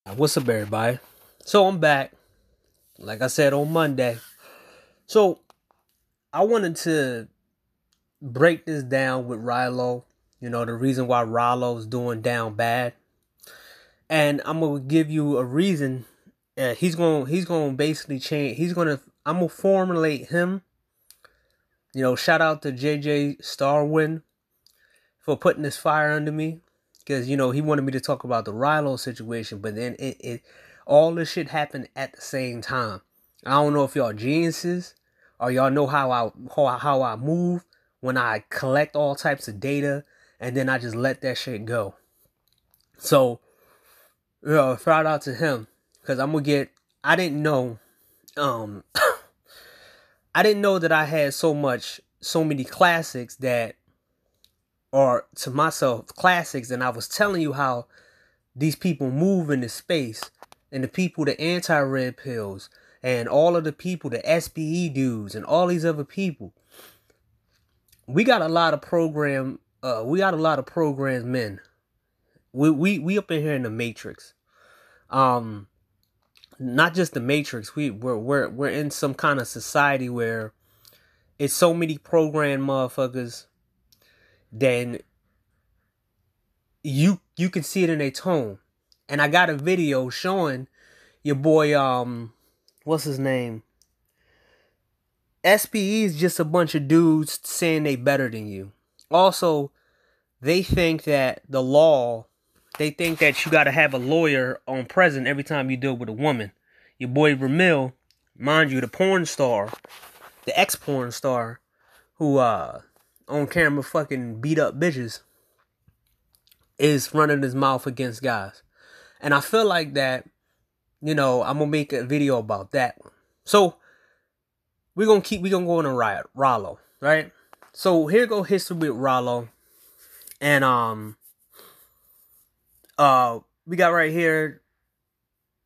What's up, everybody? So I'm back, like I said on Monday. So I wanted to break this down with Rilo. The reason why Rilo's doing down bad, and I'm gonna give you a reason. He's gonna basically change. I'm gonna formulate him. Shout out to JJ Starwin for putting this fire under me, because he wanted me to talk about the Rilo situation, but then it all this shit happened at the same time. I don't know if y'all geniuses or y'all know how I move when I collect all types of data and then I just let that shit go. So, shout out to him, because I didn't know, um, I didn't know that I had so many classics that, or to myself, classics, and I was telling you how these people move in the space, and the people, the anti-red pills, and all of the people, the SBE dudes, and all these other people. We got a lot of programmed men. We up in here in the Matrix. Not just the Matrix. We're in some kind of society where it's so many programmed motherfuckers. Then you can see it in their tone. And I got a video showing your boy, what's his name? SPE is just a bunch of dudes saying they better than you. Also, they think that they think that you gotta have a lawyer on present every time you deal with a woman. Your boy Ramil, mind you, the porn star, the ex-porn star, who on camera fucking beat up bitches, is running his mouth against guys. And I feel like that, I'm gonna make a video about that one. So we're gonna go on a riot, Rollo, right? So here go history with Rollo. And we got right here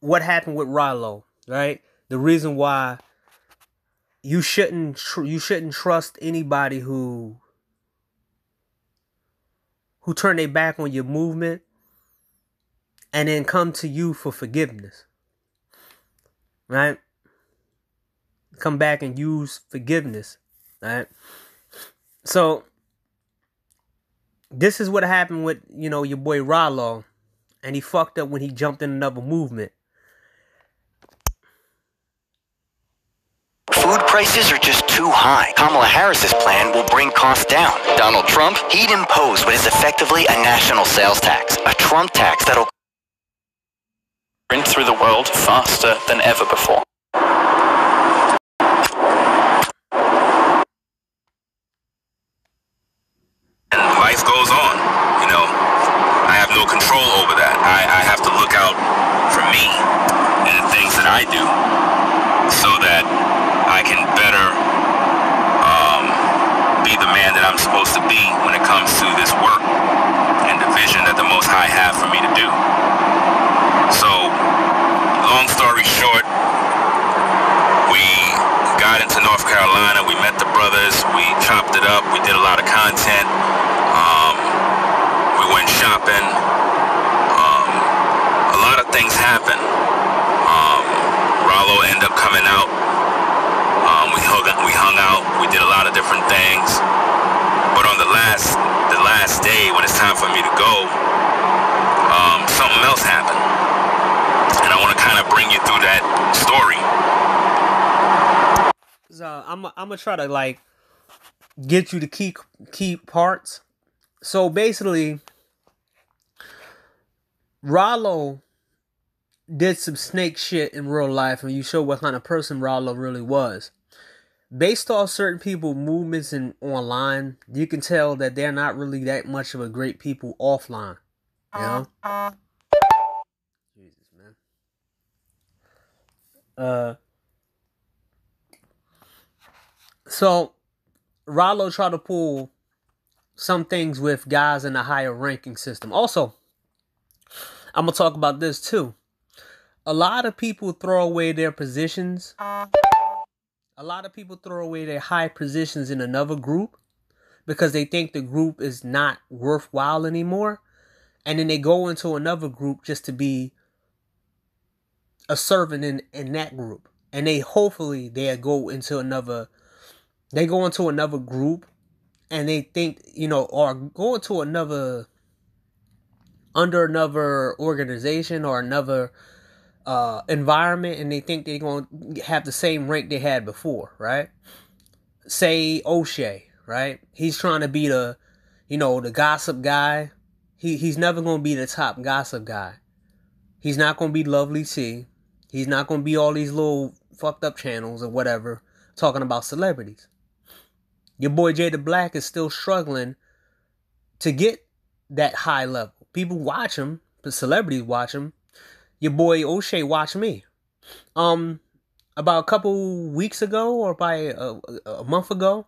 what happened with Rollo, right? The reason why you shouldn't trust anybody who turn their back on your movement and then come to you for forgiveness, right? Come back and use forgiveness, right? So this is what happened with, your boy Rollo, and he fucked up when he jumped in another movement. Food prices are just too high. Kamala Harris's plan will bring costs down. Donald Trump, he'd impose what is effectively a national sales tax, a Trump tax that'll sprint through the world faster than ever before. And life goes on. I have no control over that. I have to look out for me and the things that I do so that I can better be the man that I'm supposed to be when it comes to this work and the vision that the Most High have for me to do. So, long story short, we got into North Carolina, we met the brothers, we chopped it up, we did a lot of content, we went shopping, a lot of things happened. Rollo ended up coming out, we hung out, we did a lot of different things, but on the last day when it's time for me to go, something else happened, and I want to kind of bring you through that story. So I'm gonna try to get you the key parts. So basically, Rollo did some snake shit in real life, and you show what kind of person Rollo really was. Based off certain people movements and online, you can tell that they're not really that much of a great people offline. Jesus, man. So Rollo tried to pull some things with guys in a higher ranking system. Also, I'm gonna talk about this too. A lot of people throw away their positions. A lot of people throw away their high positions in another group because they think the group is not worthwhile anymore. And then they go into another group just to be a servant in that group. And they hopefully they go into another group, and they think, or go into under another organization or another environment, and they think they're going to have the same rank they had before, right? Say O'Shea, right? He's trying to be the gossip guy. He's never going to be the top gossip guy. He's not going to be Lovely T. He's not going to be all these little fucked up channels or whatever talking about celebrities. Your boy Jada Black is still struggling to get that high level. People watch him, the celebrities watch him. Your boy O'Shea watch me. About a couple weeks ago, or by a month ago,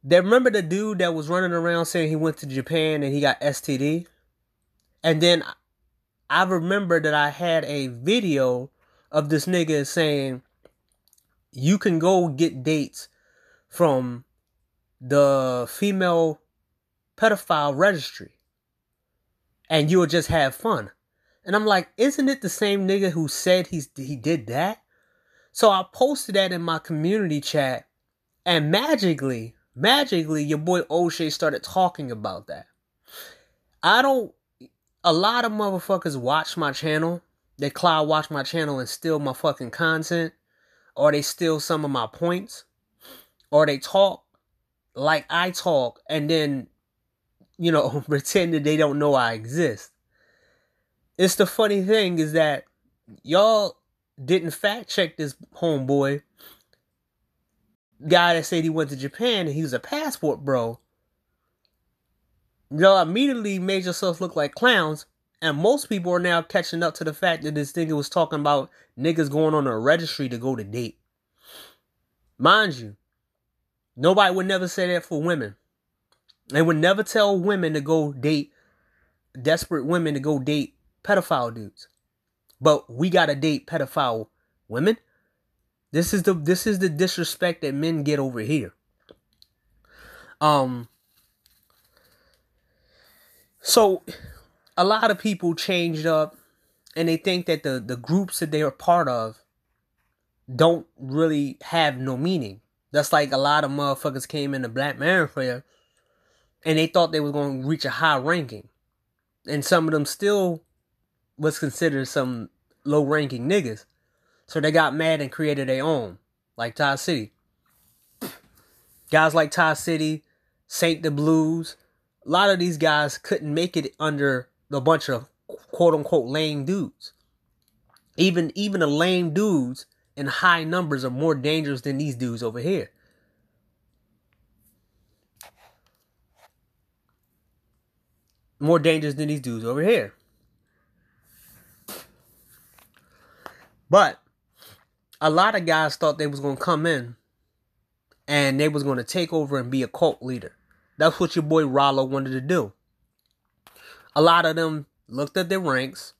remember the dude that was running around saying he went to Japan and he got STD? And then I remember that I had a video of this nigga saying you can go get dates from the female pedophile registry and you'll just have fun. And I'm like, isn't it the same nigga who said he did that? So I posted that in my community chat, and magically, your boy O'Shea started talking about that. A lot of motherfuckers watch my channel. They cloud watch my channel and steal my fucking content, or they steal some of my points, or they talk like I talk and then, pretend that they don't know I exist. It's the funny thing is that y'all didn't fact check this homeboy guy that said he went to Japan and he was a passport bro. Y'all immediately made yourselves look like clowns, and most people are now catching up to the fact that this nigga was talking about niggas going on a registry to go to date. Mind you, nobody would never say that for women. They would never tell women to go date, desperate women to go date pedophile dudes. But we gotta date pedophile women. This is the disrespect that men get over here. So a lot of people changed up, and they think that the groups that they are part of don't really have no meaning. That's like a lot of motherfuckers came into Black Manosphere and they thought they was going to reach a high ranking. And some of them still was considered some low ranking niggas. So they got mad and created their own, like Ty City. Guys like Ty City, Saint the Blues, a lot of these guys couldn't make it under a bunch of quote unquote lame dudes. Even the lame dudes in high numbers are more dangerous than these dudes over here. More dangerous than these dudes over here. But a lot of guys thought they was going to come in and they was going to take over and be a cult leader. That's what your boy Rollo wanted to do. A lot of them looked at their ranks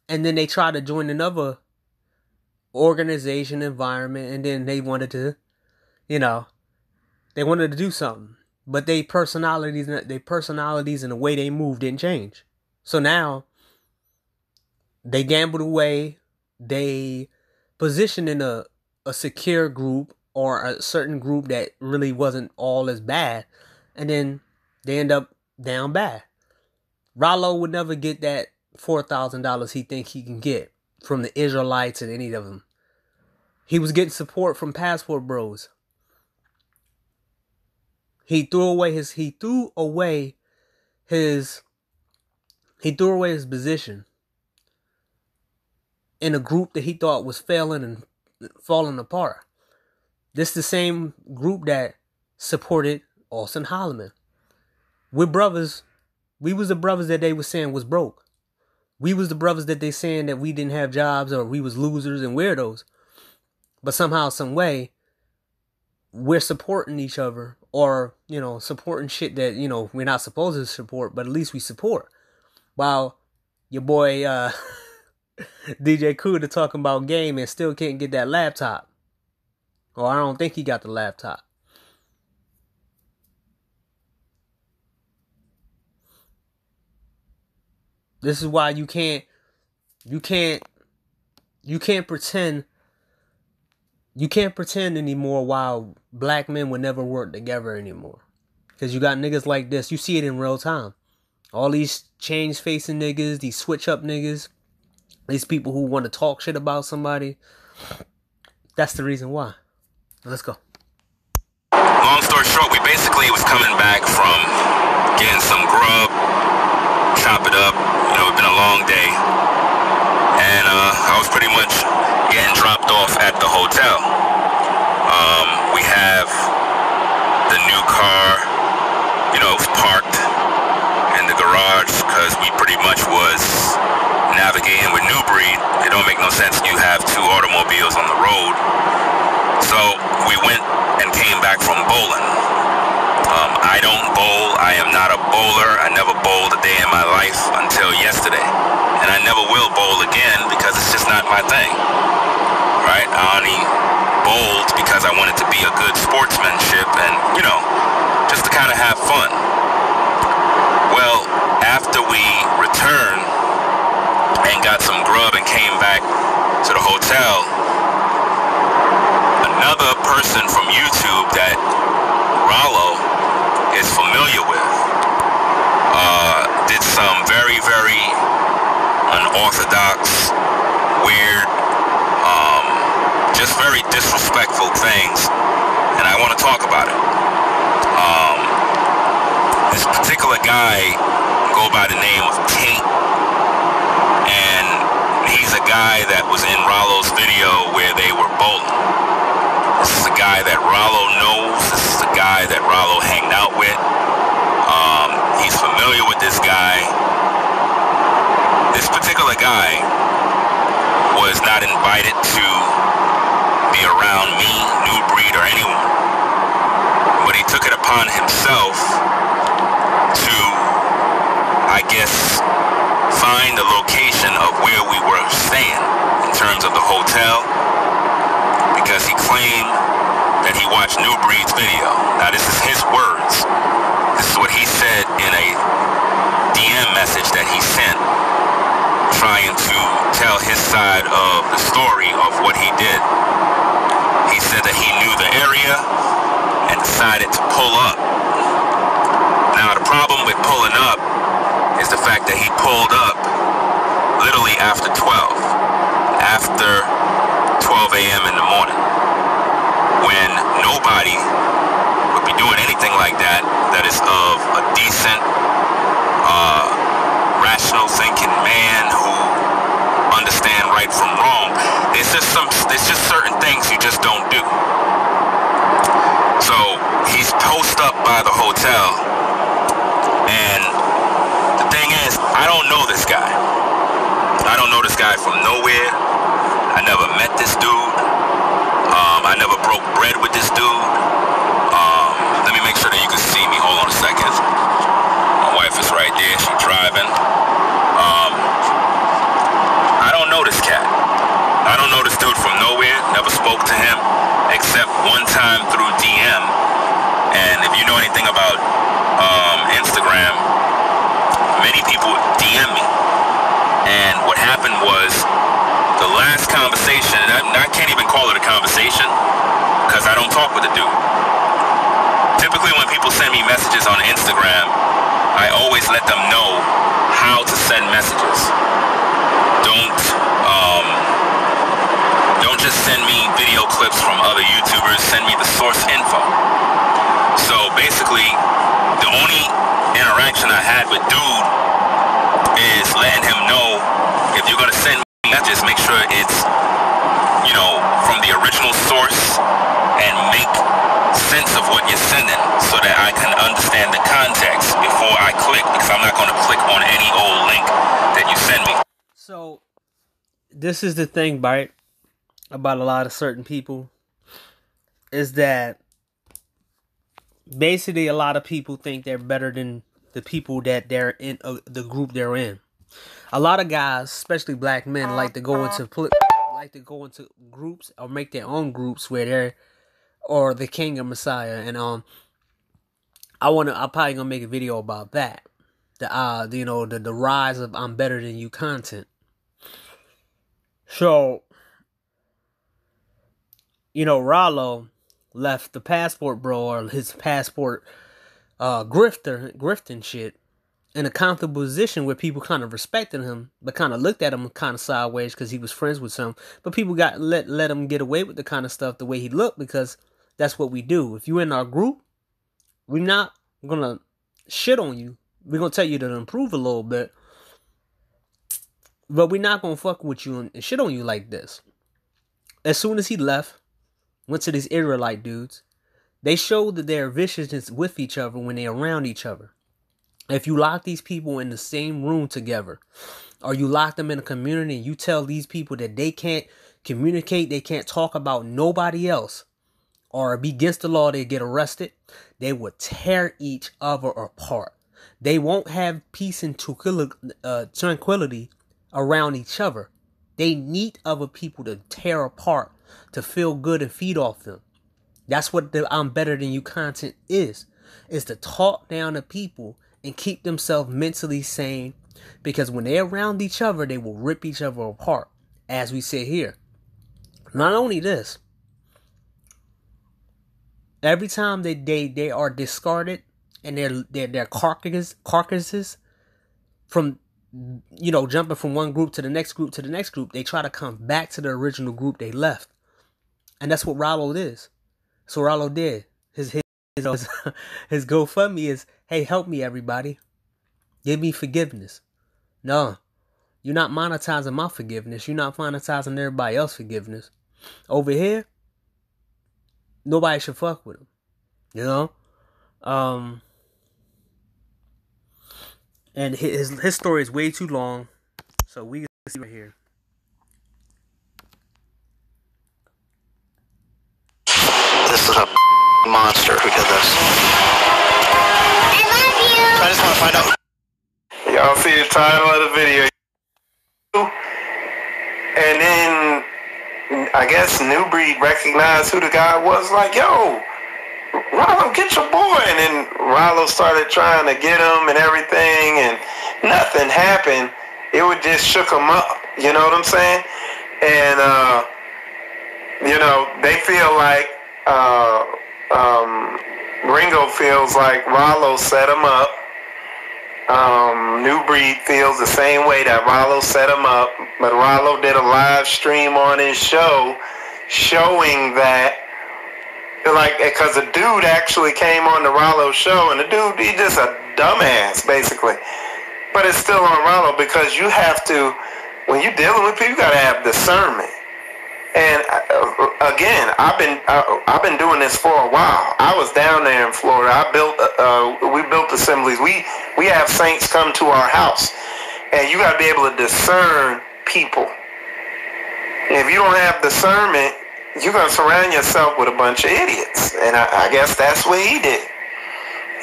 and then they tried to join another organization, environment, and then they wanted to, they wanted to do something. But their personalities and the way they moved didn't change. So now they gambled away. They positioned in a secure group or a certain group that really wasn't all as bad. And then they end up down bad. Rollo would never get that $4,000 he think he can get from the Israelites and any of them. He was getting support from passport bros. He threw away his position in a group that he thought was failing and falling apart. This the same group that supported Austin Holloman. We're brothers. We was the brothers that they were saying was broke. We was the brothers that they saying that we didn't have jobs or we was losers and weirdos. But somehow, some way, we're supporting each other, or, supporting shit that, we're not supposed to support, but at least we support. While your boy, DJ Kuda talking about game and still can't get that laptop. Or I don't think he got the laptop. This is why you can't You can't pretend. You can't pretend anymore while black men would never work together anymore. Because you got niggas like this. You see it in real time. All these change facing niggas, these switch up niggas, these people who want to talk shit about somebody. That's the reason why. Let's go. Long story short, we basically was coming back from getting some grub, chop it up. You know, it's been a long day. And I was pretty much getting dropped off at the hotel. We have the new car, you know, parked in the garage because we pretty much was navigating with New Breed. It don't make no sense you have two automobiles on the road. So we went and came back from bowling. I don't bowl. I am not a bowler. I never bowled a day in my life until yesterday. And I never will bowl again because it's just not my thing. Right? I only bowled because I wanted to be a good sportsmanship and, you know, just to kind of have fun. Well, after we returned and got some grub and came back to the hotel, another person from YouTube that Rollo is familiar with did some very, very unorthodox, weird, just very disrespectful things, and I want to talk about it. This particular guy go by the name of Tate, and he's a guy that was in Rollo's video where they were bowling. This is a guy that Rollo knows. This is a guy that Rollo hanged out with. He's familiar with this guy. This particular guy was not invited to be around me, New Breed, or anyone. But he took it upon himself to, I guess, find the location of where we were staying in terms of the hotel, because he claimed that he watched New Breed's video. Now, this is his words. This is what he said in a DM message that he sent, trying to tell his side of the story of what he did. He said that he knew the area and decided to pull up. Now, the problem with pulling up is the fact that he pulled up literally after 12 a.m. in the morning, when nobody would be doing anything like that is of a decent, rational thinking man who understand right from wrong. There's just certain things you just don't do. So he's posted up by the hotel, and the thing is, I don't know this guy. I don't know this guy from nowhere. I never met this dude. I never broke bread with this dude. Let me make sure that you can see me. Hold on a second. My wife is right there. She's driving. I don't know this cat. I don't know this dude from nowhere. Never spoke to him except one time through DM. And if you know anything about Instagram, many people DM me. And what happened was, the last conversation, and I can't even call it a conversation because I don't talk with the dude. Typically when people send me messages on Instagram, I always let them know how to send messages. Don't just send me video clips from other YouTubers, send me the source info. So basically, the only interaction I had with dude is letting him know, if you're gonna send me messages, make sure it's, you know, from the original source, and make sense of what you're sending so that I can understand the context before I click, because I'm not gonna click on any old link that you send me. So this is the thing, right, about a lot of certain people, is that basically a lot of people think they're better than the people that they're in, the group they're in. A lot of guys, especially black men, like to go into groups or make their own groups where they're or the king or messiah, and I'm probably gonna make a video about that. The rise of I'm better than you content. So Rollo left the passport bro or his passport grifting shit in a comfortable position where people kind of respected him, but kind of looked at him kind of sideways because he was friends with some. But people got let him get away with the kind of stuff the way he looked, because that's what we do. If you in our group, we're not gonna shit on you. We're gonna tell you to improve a little bit, but we're not gonna fuck with you and shit on you like this. As soon as he left, went to these Israelite dudes, they showed that they're viciousness with each other when they're around each other. If you lock these people in the same room together, or you lock them in a community and you tell these people that they can't communicate, they can't talk about nobody else, or be against the law, they get arrested, they will tear each other apart. They won't have peace and tranquility around each other. They need other people to tear apart, to feel good and feed off them. That's what the I'm better than you content is to talk down to people and keep themselves mentally sane, because when they're around each other, they will rip each other apart, as we say here. Not only this, every time they are discarded and their carcasses from, jumping from one group to the next group to the next group, they try to come back to the original group they left. And that's what Rollo is. So Rollo did. His GoFundMe is, hey, help me, everybody. Give me forgiveness. No, you're not monetizing my forgiveness. You're not monetizing everybody else's forgiveness. Over here, nobody should fuck with him. And his story is way too long, so we can see right here. This is a monster who did this. I love you. I just want to find out. Y'all see the title of the video. And then, I guess New Breed recognized who the guy was. Like, yo, Rollo, get your boy. And then Rollo started trying to get him and everything, and nothing happened. It would just shook him up. You know what I'm saying? And, they feel like, Ringo feels like Rollo set him up. New Breed feels the same way, that Rollo set him up, but Rollo did a live stream on his show showing that, like, because a dude actually came on the Rollo show, and the dude, he's just a dumbass, basically. But it's still on Rollo, because you have to, when you're dealing with people, you gotta have discernment. And again, I've been doing this for a while. I was down there in Florida. We built assemblies. We have saints come to our house, and you got to be able to discern people. If you don't have discernment, you're gonna surround yourself with a bunch of idiots. And I guess that's what he did.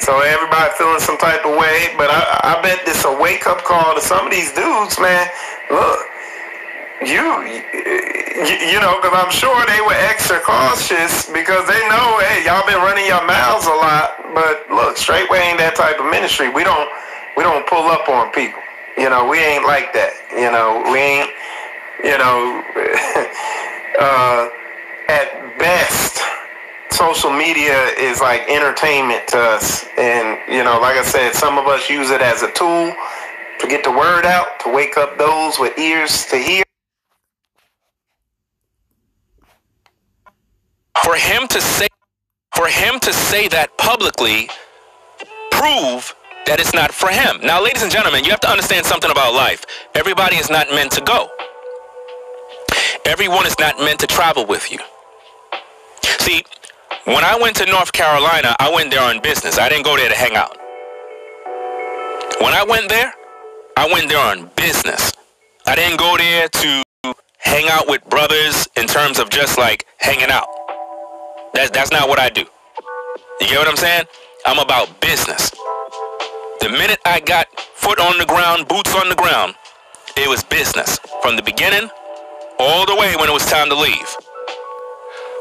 So everybody feeling some type of way, but I bet this a wake up call to some of these dudes, man. Look. Because I'm sure they were extra cautious, because they know, hey, y'all been running your mouths a lot. But look, Straightway ain't that type of ministry. We don't pull up on people. We ain't like that. We ain't. At best, social media is like entertainment to us, and like I said, some of us use it as a tool to get the word out, to wake up those with ears to hear. For him to say that publicly, prove that it's not for him. Now, ladies and gentlemen, you have to understand something about life. Everybody is not meant to go. Everyone is not meant to travel with you. See, when I went to North Carolina, I went there on business. I didn't go there to hang out. When I went there on business. I didn't go there to hang out with brothers in terms of just like hanging out. That's not what I do. You get what I'm saying? I'm about business. The minute I got foot on the ground, boots on the ground, it was business. From the beginning, all the way when it was time to leave.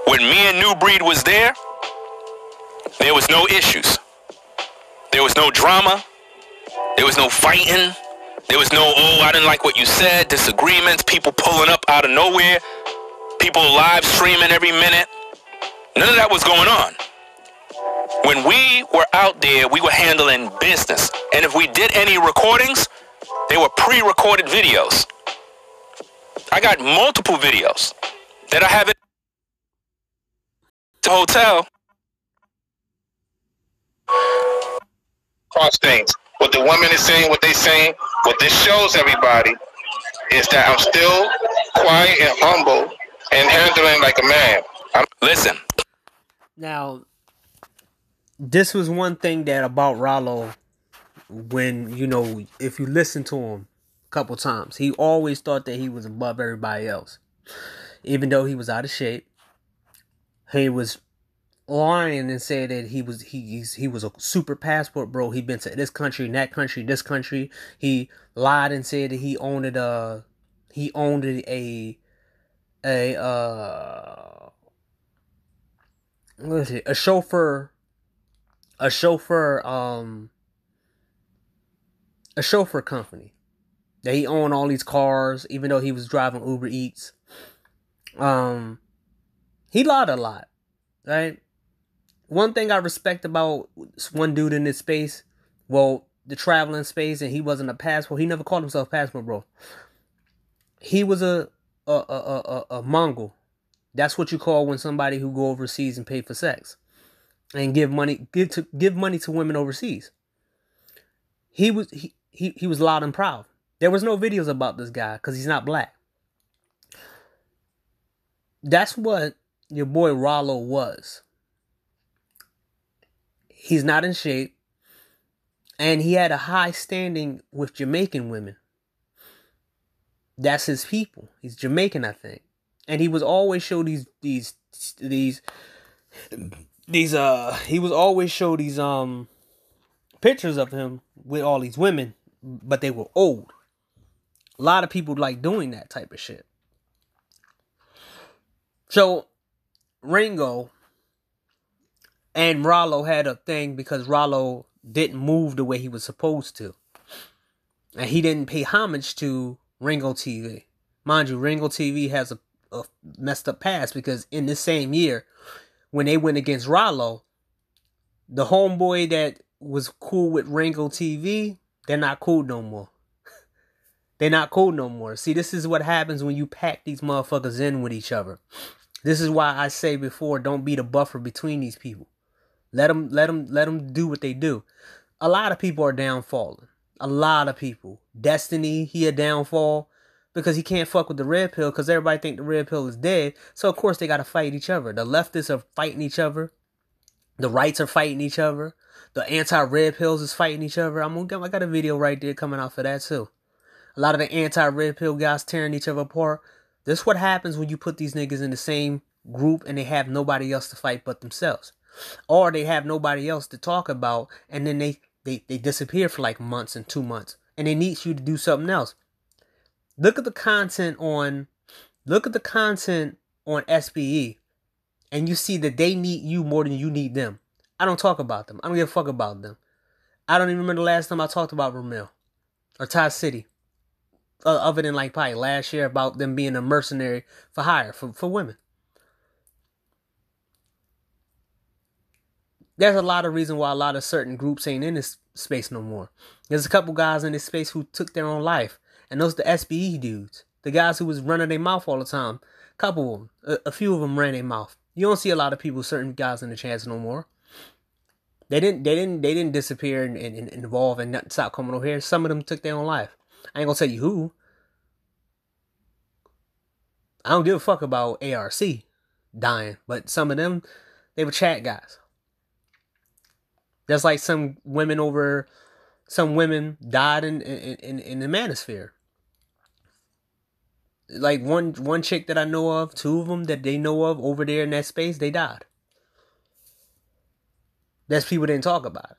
When me and New Breed was there was no issues. There was no drama. There was no fighting. There was no, I didn't like what you said, disagreements, people pulling up out of nowhere, people live streaming every minute. None of that was going on. When we were out there, we were handling business. And if we did any recordings, they were pre-recorded videos. I got multiple videos that I have at the hotel. Cross things. What the women is saying, what they saying, what this shows everybody is that I'm still quiet and humble and handling like a man. Listen. Now, this was one thing that about Rollo, when, you know, if you listen to him a couple times, he always thought that he was above everybody else. Even though he was out of shape, he was lying and said that he was a super passport bro. He'd been to this country, that country, this country. He lied and said that he owned a what is it? A chauffeur company. That he owned all these cars, even though he was driving Uber Eats. He lied a lot, right? One thing I respect about one dude in this space, well, the traveling space, and he wasn't a passport. He never called himself passport bro. He was a Mongol. That's what you call when somebody who go overseas and pay for sex and give money to women overseas. He was loud and proud. There was no videos about this guy because he's not black. That's what your boy Rollo was. He's not in shape, and he had a high standing with Jamaican women. That's his people. He's Jamaican, I think, and he was always show these pictures of him with all these women, but they were old. A lot of people like doing that type of shit. So Ringo and Rollo had a thing because Rollo didn't move the way he was supposed to. And he didn't pay homage to Ringo TV. Mind you, Ringo TV has a messed up past because in this same year, when they went against Rollo, the homeboy that was cool with Ringo TV, they're not cool no more. They're not cool no more. See, this is what happens when you pack these motherfuckers in with each other. This is why I say before, don't be the buffer between these people. Let them do what they do. A lot of people are downfalling. A lot of people. Destiny, he a downfall because he can't fuck with the red pill because everybody think the red pill is dead. So of course they got to fight each other. The leftists are fighting each other. The rights are fighting each other. The anti-red pills is fighting each other. I got a video right there coming out for that too. A lot of the anti-red pill guys tearing each other apart. This is what happens when you put these niggas in the same group and they have nobody else to fight but themselves. Or they have nobody else to talk about and then they disappear for like months and 2 months. And they need you to do something else. Look at the content on SBE and you see that they need you more than you need them. I don't talk about them. I don't give a fuck about them. I don't even remember the last time I talked about Ramil or Ty City. Other than like probably last year about them being a mercenary for hire for women. There's a lot of reason why a lot of certain groups ain't in this space no more. There's a couple guys in this space who took their own life. And those are the SBE dudes. The guys who was running their mouth all the time. A couple of them. A few of them ran their mouth. You don't see a lot of people, certain guys in the chance no more. They didn't disappear and evolve and not stop coming over here. Some of them took their own life. I ain't gonna tell you who. I don't give a fuck about ARC dying. But some of them, they were chat guys. Just like some women died in the manosphere. Like one chick that I know of, two of them that they know of over there in that space, they died. That's people didn't talk about it.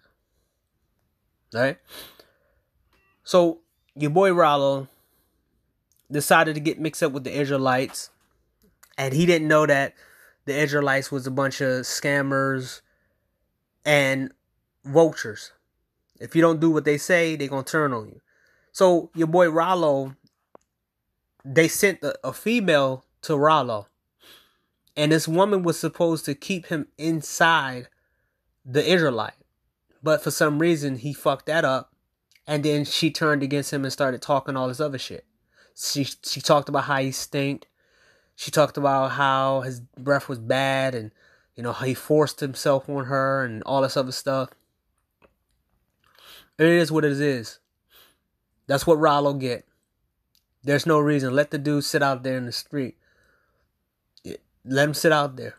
Right? So your boy Rollo decided to get mixed up with the Israelites. And he didn't know that the Israelites was a bunch of scammers and vultures. If you don't do what they say, they're going to turn on you. So your boy Rollo, they sent a female to Rollo. And this woman was supposed to keep him inside the Israelite. But for some reason, he fucked that up. And then she turned against him and started talking all this other shit. She talked about how he stinked. She talked about how his breath was bad and, how he forced himself on her and all this other stuff. It is what it is. That's what Rollo get. There's no reason. Let the dude sit out there in the street. Let him sit out there.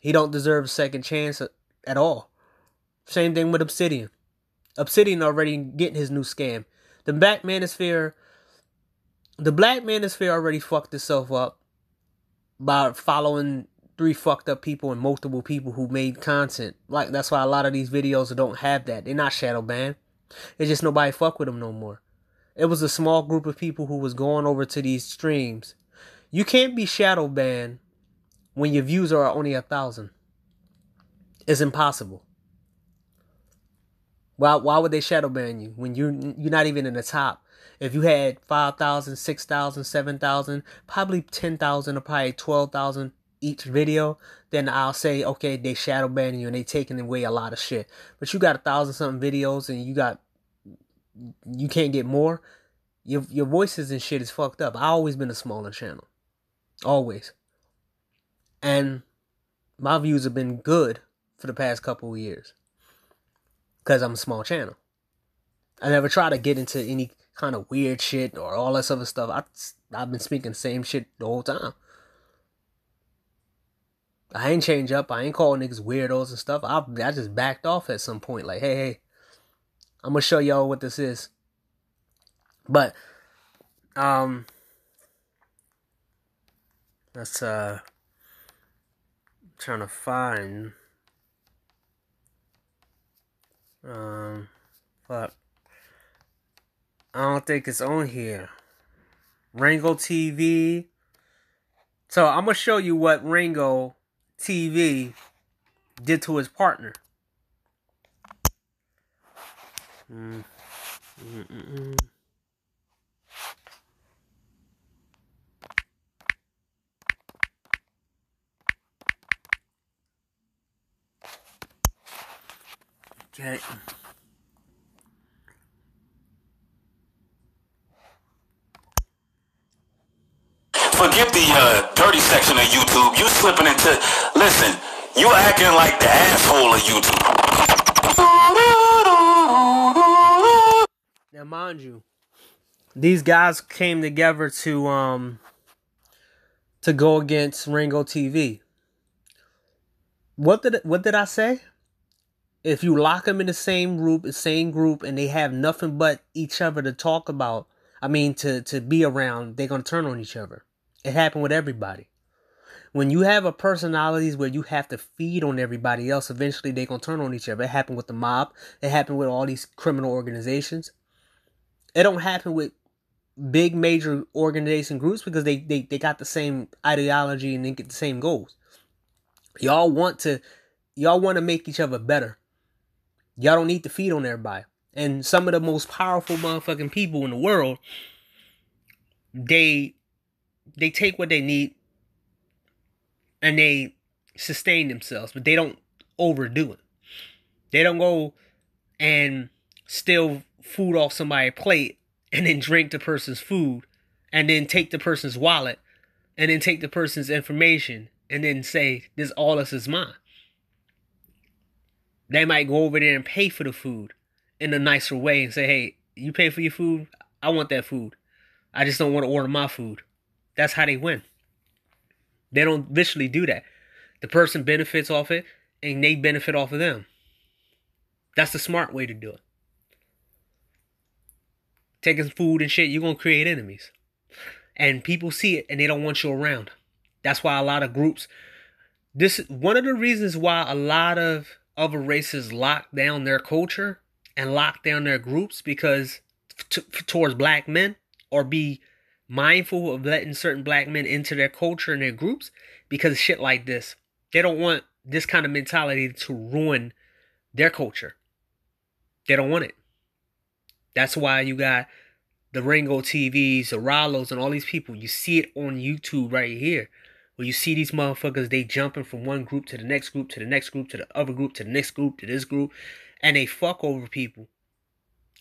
He don't deserve a second chance at all. Same thing with Obsidian. Obsidian already getting his new scam. The Black Manosphere already fucked itself up by following 3 fucked up people and multiple people who made content. Like, that's why a lot of these videos don't have that. They're not shadow banned. It's just nobody fuck with them no more. It was a small group of people who was going over to these streams. You can't be shadow banned when your views are only 1,000. It's impossible. Why would they shadow ban you when you're not even in the top? If you had 5,000, 6,000, 7,000, probably 10,000 or probably 12,000 each video, then I'll say, okay, they shadow banning you and they taking away a lot of shit. But you got 1,000 something videos and you can't get more. Your voices and shit is fucked up. I always been a smaller channel. Always. And my views have been good for the past couple of years. Because I'm a small channel. I never try to get into any kind of weird shit or all this other stuff. I've been speaking the same shit the whole time. I ain't change up. I ain't call niggas weirdos and stuff. I just backed off at some point. Like, hey, I'm going to show y'all what this is. But, let's, trying to find, fuck. I don't think it's on here. Rango TV. So, I'm going to show you what Rango TV did to his partner. Okay. Forget the dirty section of YouTube. You slipping into, listen, you acting like the asshole of YouTube. Now, mind you, these guys came together to go against Rango TV. What did I say? If you lock them in the same group, and they have nothing but each other to talk about, to be around, they're gonna turn on each other. It happened with everybody. When you have a personalities where you have to feed on everybody else, eventually they're gonna turn on each other. It happened with the mob. It happened with all these criminal organizations. It don't happen with big major organization groups because they got the same ideology and they get the same goals. Y'all want to make each other better. Y'all don't need to feed on everybody. And some of the most powerful motherfucking people in the world, they take what they need and they sustain themselves, but they don't overdo it. They don't go and steal food off somebody's plate and then drink the person's food and then take the person's wallet and then take the person's information and then say, all this is mine. They might go over there and pay for the food in a nicer way and say, hey, you pay for your food? I want that food. I just don't want to order my food. That's how they win. They don't visually do that. The person benefits off it and they benefit off of them. That's the smart way to do it. Taking food and shit, you're going to create enemies. And people see it and they don't want you around. That's why a lot of groups, one of the reasons why a lot of other races lock down their culture and lock down their groups because towards black men, or be mindful of letting certain black men into their culture and their groups, because of shit like this. They don't want this kind of mentality to ruin their culture. They don't want it. That's why you got the Ringo TVs, the Rollos, and all these people. You see it on YouTube right here. where you see these motherfuckers, they jumping from one group to the next group, to the next group, to the other group, to the next group, to this group, and they fuck over people.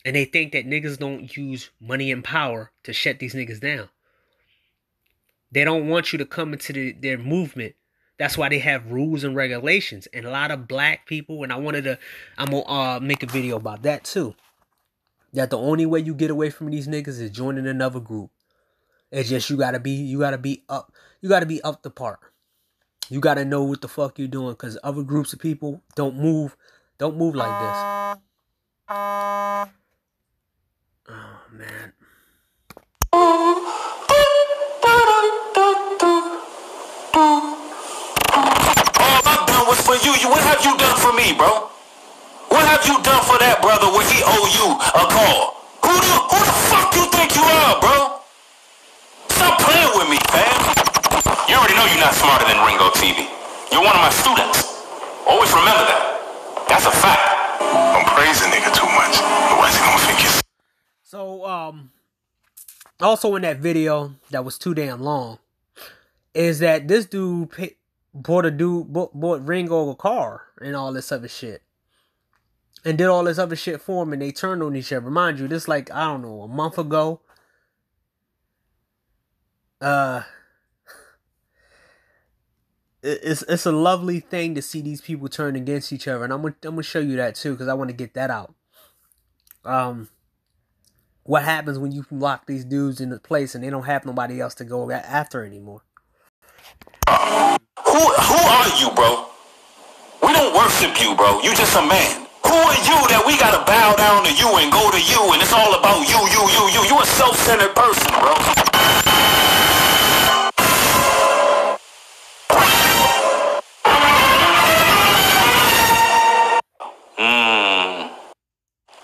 And they think that niggas don't use money and power to shut these niggas down. They don't want you to come into their movement. That's why they have rules and regulations. And a lot of black people, and I'm gonna make a video about that too. That the only way you get away from these niggas is joining another group. It's just you gotta be up the part. You gotta know what the fuck you're doing, because other groups of people don't move like this. Oh man. All I've done was for you. What have you done for me, bro? What have you done for that brother where he owe you a call? Who the fuck you think you are, bro? Stop playing with me, fam. You already know you're not smarter than Ringo TV. You're one of my students. Always remember that. That's a fact. Don't praise a nigga too much. Otherwise he gonna think you. So, also in that video that was too damn long, is that this dude bought Ringo a car and all this other shit. And did all this other shit for him, and they turned on each other. Mind you, this like, I don't know, a month ago. It's a lovely thing to see these people turn against each other, and I'm gonna show you that too, because I want to get that out. What happens when you lock these dudes in a place and they don't have nobody else to go after anymore? Who are you, bro? We don't worship you, bro. You just a man. Who are you that we gotta bow down to you and go to you and it's all about you? You a self-centered person, bro.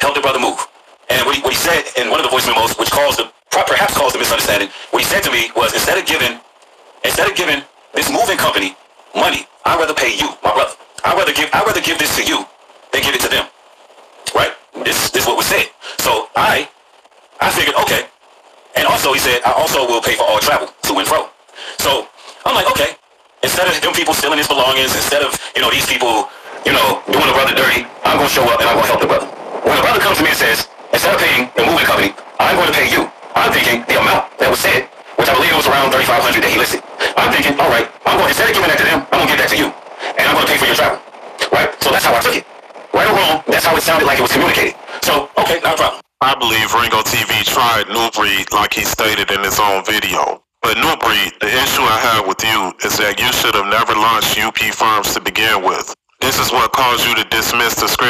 Help the brother move. And what he said in one of the voice memos, which perhaps caused the misunderstanding, what he said to me was, instead of giving this moving company money, I'd rather pay you, my brother. I'd rather give this to you than give it to them. Right? This is what was said. So I figured, okay. And also he said, I also will pay for all travel to and fro. So I'm like, okay. Instead of them people stealing his belongings, instead of, these people, doing the brother dirty, I'm gonna show up and I'm gonna help the brother. When the brother comes to me and says, instead of paying the moving company, I'm going to pay you, I'm thinking the amount that was said, which I believe it was around $3,500 that he listed. I'm thinking, all right, instead of giving that to them, I'm going to give that to you. And I'm going to pay for your travel. Right? So that's how I took it. Right or wrong, that's how it sounded like it was communicated. So, okay, not a problem. I believe Ringo TV tried New Breed like he stated in his own video. But New Breed, the issue I have with you is that you should have never launched UP Farms to begin with. This is what caused you to dismiss the script.